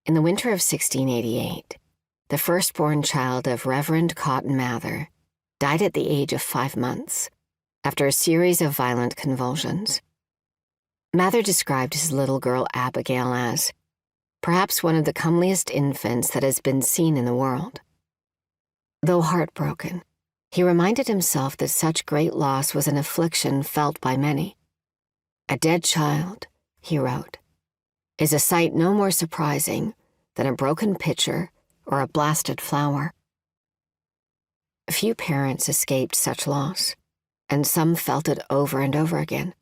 In the winter of 1688, the firstborn child of Reverend Cotton Mather died at the age of 5 months after a series of violent convulsions. Mather described his little girl Abigail as perhaps one of the comeliest infants that has been seen in the world. Though heartbroken, he reminded himself that such great loss was an affliction felt by many. A dead child, he wrote, is a sight no more surprising than a broken pitcher or a blasted flower. Few parents escaped such loss, and some felt it over and over again.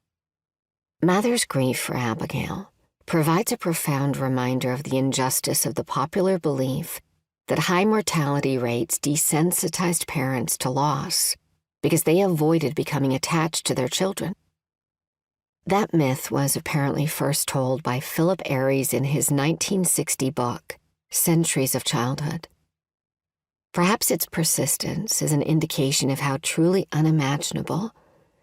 Mather's grief for Abigail provides a profound reminder of the injustice of the popular belief that high mortality rates desensitized parents to loss because they avoided becoming attached to their children. That myth was apparently first told by Philip Aries in his 1960 book, Centuries of Childhood. Perhaps its persistence is an indication of how truly unimaginable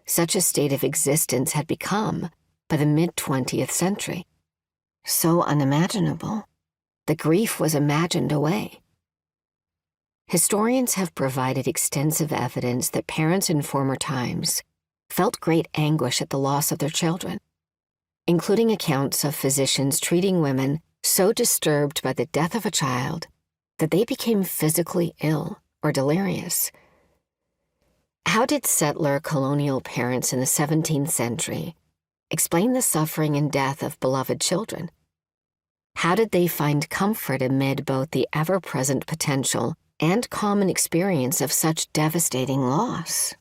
such a state of existence had become by the mid-20th century. So unimaginable, the grief was imagined away. Historians have provided extensive evidence that parents in former times felt great anguish at the loss of their children, including accounts of physicians treating women so disturbed by the death of a child that they became physically ill or delirious. How did settler colonial parents in the 17th century explain the suffering and death of beloved children? How did they find comfort amid both the ever-present potential and common experience of such devastating loss?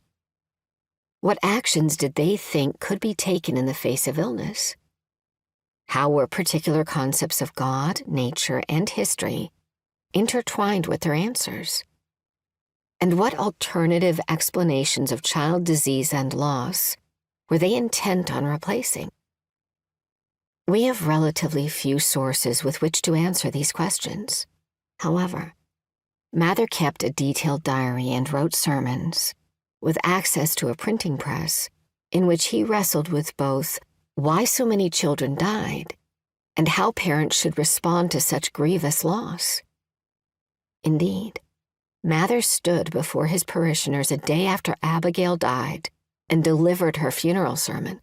What actions did they think could be taken in the face of illness? How were particular concepts of God, nature, and history intertwined with their answers? And what alternative explanations of child disease and loss were they intent on replacing? We have relatively few sources with which to answer these questions. However, Mather kept a detailed diary and wrote sermons, with access to a printing press, in which he wrestled with both why so many children died and how parents should respond to such grievous loss. Indeed, Mather stood before his parishioners a day after Abigail died and delivered her funeral sermon.